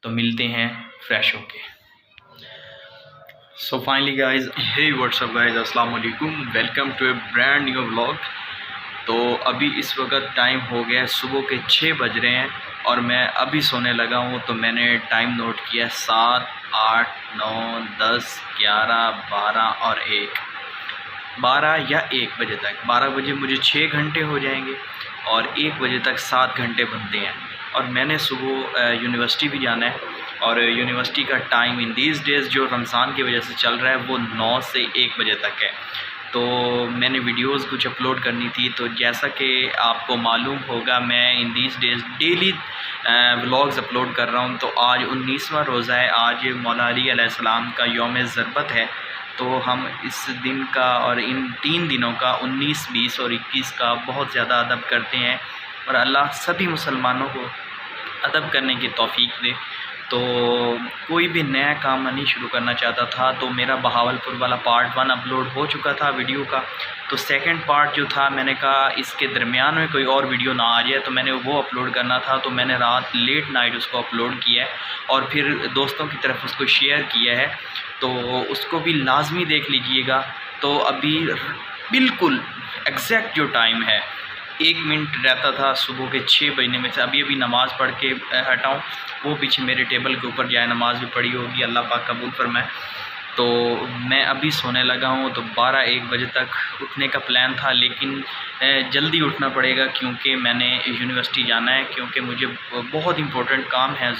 तो मिलते हैं फ्रेश होके। So finally guys, hey what's up guys, अस्सलाम वालेकुम, welcome to a brand new vlog. तो अभी इस वक्त टाइम हो गया सुबह के 6 बज रहे हैं और मैं अभी सोने लगा हूँ। तो मैंने टाइम नोट किया 7, 8, 9, 10, 11, 12 और 1, 12 या 1 बजे तक। 12 बजे मुझे 6 घंटे हो जाएंगे और 1 बजे तक 7 घंटे बनते हैं। और मैंने सुबह यूनिवर्सिटी भी जाना है और यूनिवर्सिटी का टाइम इन दीज डेज़ जो रमज़ान की वजह से चल रहा है वो 9 से 1 बजे तक है। तो मैंने वीडियोस कुछ अपलोड करनी थी। तो जैसा कि आपको मालूम होगा, मैं in these days daily vlogs upload कर रहा हूँ। तो आज 19वां रोज़ा है, आज मौला अली अलैहिस्सलाम का यौम ज़रबत है। तो हम इस दिन का और इन 3 दिनों का 19, 20 और 21 का बहुत ज़्यादा अदब करते हैं और अल्लाह सभी मुसलमानों को अदब करने की तौफीक दे। तो कोई भी नया काम मैं नहीं शुरू करना चाहता था। तो मेरा बहावलपुर वाला पार्ट 1 अपलोड हो चुका था वीडियो का। तो सेकंड पार्ट जो था, मैंने कहा इसके दरमियान में कोई और वीडियो ना आ जाए, तो मैंने वो अपलोड करना था। तो मैंने रात लेट नाइट उसको अपलोड किया है और फिर दोस्तों की तरफ उसको शेयर किया है। तो उसको भी लाजमी देख लीजिएगा। तो अभी बिल्कुल एग्जैक्ट जो टाइम है, 1 मिनट रहता था सुबह के 6 बजने में से। अभी नमाज़ पढ़ के हटाऊँ, वो पीछे मेरे टेबल के ऊपर जाए नमाज़ भी पढ़ी होगी, अल्लाह पाक कबूल फरमाए। तो मैं अभी सोने लगा हूँ। तो 12-1 बजे तक उठने का प्लान था, लेकिन जल्दी उठना पड़ेगा क्योंकि मैंने यूनिवर्सिटी जाना है, क्योंकि मुझे बहुत इम्पोर्टेंट काम है।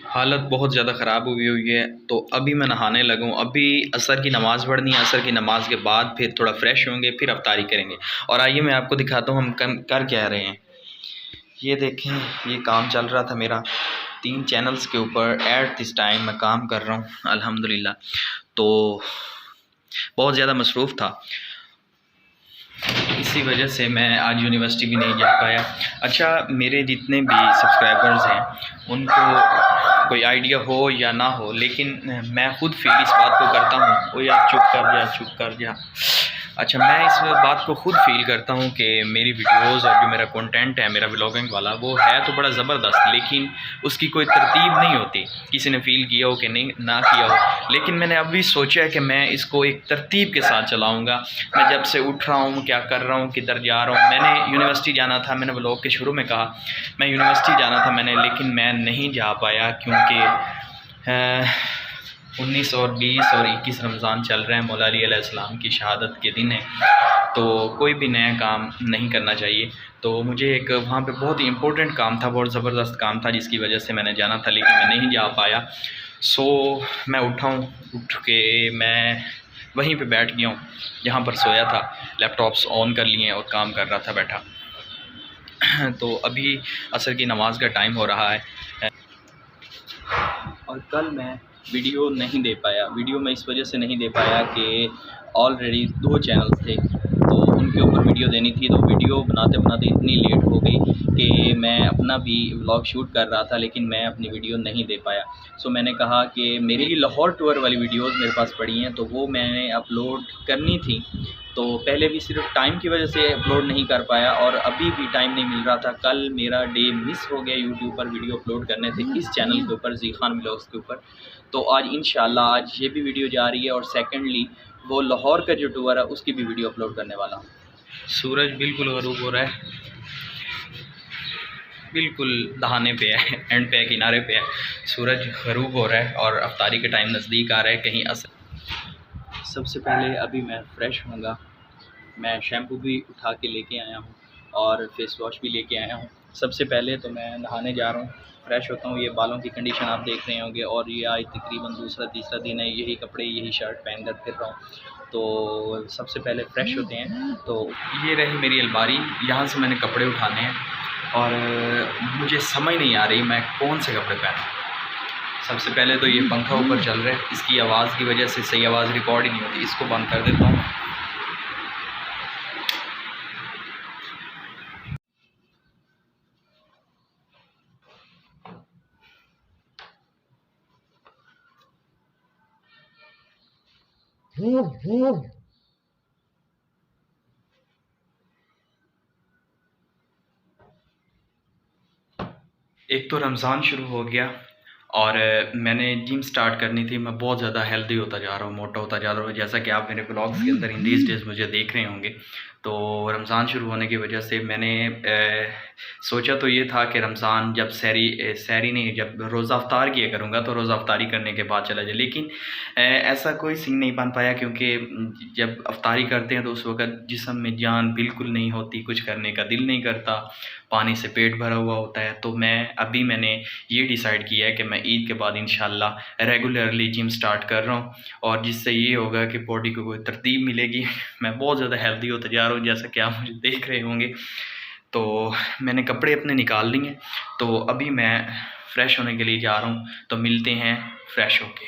हालत बहुत ज़्यादा ख़राब हुई है। तो अभी मैं नहाने लगा हूँ। अभी असर की नमाज़ पढ़नी है, असर की नमाज़ के बाद फिर थोड़ा फ्रेश होंगे, फिर अफ्तारी करेंगे। और आइए मैं आपको दिखाता हूँ हम कर क्या रहे हैं। ये देखें, ये काम चल रहा था मेरा 3 चैनल्स के ऊपर। एट दिस टाइम मैं काम कर रहा हूँ अल्हम्दुलिल्लाह। तो बहुत ज़्यादा मसरूफ़ था, इसी वजह से मैं आज यूनिवर्सिटी भी नहीं जा पाया। अच्छा, मेरे जितने भी सब्सक्राइबर्स हैं उनको कोई आइडिया हो या ना हो, लेकिन मैं ख़ुद फील इस बात को करता हूँ। ओ यार चुप कर जा। अच्छा, मैं इस बात को ख़ुद फील करता हूँ कि मेरी वीडियोज़ और जो मेरा कंटेंट है, मेरा व्लॉगिंग वाला, वो है तो बड़ा ज़बरदस्त, लेकिन उसकी कोई तरतीब नहीं होती। किसी ने फ़ील किया हो कि नहीं ना किया हो, लेकिन मैंने अभी सोचा है कि मैं इसको एक तरतीब के साथ चलाऊँगा। मैं जब से उठ रहा हूँ, क्या कर रहा हूँ, किधर जा रहा हूँ। मैंने यूनिवर्सिटी जाना था, मैंने व्लॉग के शुरू में कहा मैं यूनिवर्सिटी जाना था लेकिन मैं नहीं जा पाया क्योंकि 19 और 20 और 21 रमज़ान चल रहे हैं, मौला अली अलैहिस्सलाम की शहादत के दिन है। तो कोई भी नया काम नहीं करना चाहिए। तो मुझे एक वहाँ पे बहुत ही इम्पोर्टेंट काम था, बहुत ज़बरदस्त काम था, जिसकी वजह से मैंने जाना था, लेकिन मैं नहीं जा पाया। सो मैं उठ के मैं वहीं पे बैठ गया हूँ जहाँ पर सोया था। लैपटॉप्स ऑन कर लिए और काम कर रहा था बैठा। तो अभी असर की नमाज़ का टाइम हो रहा है और कल मैं वीडियो नहीं दे पाया। वीडियो मैं इस वजह से नहीं दे पाया कि ऑलरेडी 2 चैनल्स थे, तो उनके ऊपर वीडियो देनी थी। तो वीडियो बनाते बनाते इतनी लेट हो गई कि मैं अपना भी व्लॉग शूट कर रहा था, लेकिन मैं अपनी वीडियो नहीं दे पाया। सो मैंने कहा कि मेरी लाहौर टूर वाली वीडियोज़ मेरे पास पड़ी हैं, तो वो मैंने अपलोड करनी थी। तो पहले भी सिर्फ टाइम की वजह से अपलोड नहीं कर पाया और अभी भी टाइम नहीं मिल रहा था। कल मेरा डे मिस हो गया यूट्यूब पर वीडियो अपलोड करने थे इस चैनल के ऊपर, जी खान व्लॉग्स के ऊपर। तो आज इंशाल्लाह आज ये भी वीडियो जा रही है और सेकेंडली वो लाहौर का जो टूर है उसकी भी वीडियो अपलोड करने वाला हूँ। सूरज बिल्कुल गरूब हो रहा है, बिल्कुल दहाने पे है, एंड पे किनारे पे है। सूरज गरूब हो रहा है और अफ्तारी का टाइम नज़दीक आ रहा है। कहीं असर सबसे पहले अभी मैं फ़्रेश होऊंगा। मैं शैम्पू भी उठा के लेके आया हूँ और फेस वॉश भी लेके आया हूँ। सबसे पहले तो मैं नहाने जा रहा हूँ, फ़्रेश होता हूँ। ये बालों की कंडीशन आप देख रहे होंगे और ये आज तकरीबन दूसरा तीसरा दिन है, यही कपड़े यही शर्ट पहन कर फिर रहा हूँ। तो सबसे पहले फ़्रेश होते हैं। तो ये रही मेरी अलमारी, यहाँ से मैंने कपड़े उठाने हैं और मुझे समझ नहीं आ रही मैं कौन से कपड़े पहनूँ। सबसे पहले तो ये पंखा ऊपर चल रहा है, इसकी आवाज़ की वजह से सही आवाज़ रिकॉर्ड ही नहीं होती। इसको बंद कर देता हूँ। एक तो रमज़ान शुरू हो गया और मैंने जिम स्टार्ट करनी थी। मैं बहुत ज़्यादा हेल्दी होता जा रहा हूँ, मोटा होता जा रहा हूँ, जैसा कि आप मेरे ब्लॉग्स के अंदर इन दीज डेज़ मुझे देख रहे होंगे। तो रमज़ान शुरू होने की वजह से मैंने सोचा तो ये था कि रमज़ान जब सहरी नहीं, जब रोज़ा अफ्तार किया करूँगा तो रोज़ा अफ्तारी करने के बाद चला जाए, लेकिन ऐसा कोई सीन नहीं बन पाया, क्योंकि जब अफ्तारी करते हैं तो उस वक़्त जिस्म में जान बिल्कुल नहीं होती, कुछ करने का दिल नहीं करता, पानी से पेट भरा हुआ होता है। तो मैंने ये डिसाइड किया है कि मैं ईद के बाद इंशाल्लाह रेगुलरली जिम स्टार्ट कर रहा हूँ, और जिससे ये होगा कि बॉडी को कोई तरतीब मिलेगी। मैं बहुत ज़्यादा हेल्दी होता जा रहा हूँ, जैसा कि आप मुझे देख रहे होंगे। तो मैंने कपड़े अपने निकाल लिए, तो अभी मैं फ़्रेश होने के लिए जा रहा हूँ, तो मिलते हैं फ़्रेश होके।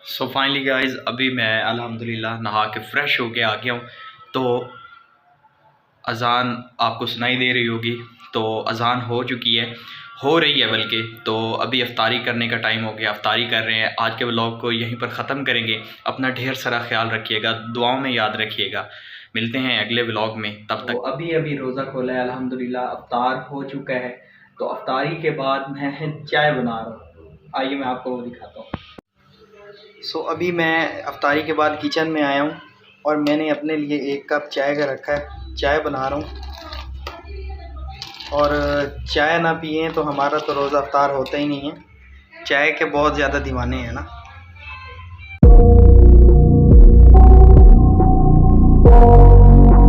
सो फाइनली गाइज़, अभी मैं अल्हम्दुलिल्लाह नहा के फ़्रेश होके आ गया हूँ। तो अज़ान आपको सुनाई दे रही होगी, तो अज़ान हो रही है बल्कि। तो अभी अफ्तारी करने का टाइम हो गया, अफ्तारी कर रहे हैं। आज के व्लॉग को यहीं पर ख़त्म करेंगे। अपना ढेर सारा ख्याल रखिएगा, दुआओं में याद रखिएगा। मिलते हैं अगले व्लॉग में, तब तक। तो अभी रोज़ा खोला है, अल्हम्दुलिल्लाह अफ्तार हो चुका है। तो अफ्तारी के बाद मैं चाय बना रहा हूँ, आइए मैं आपको वो दिखाता हूँ। सो अभी मैं अफ्तारी के बाद किचन में आया हूँ, और मैंने अपने लिए 1 कप चाय का रखा है, चाय बना रहा हूँ। और चाय ना पिए तो हमारा तो रोज़ा अफ्तार होता ही नहीं है। चाय के बहुत ज़्यादा दीवाने हैं ना।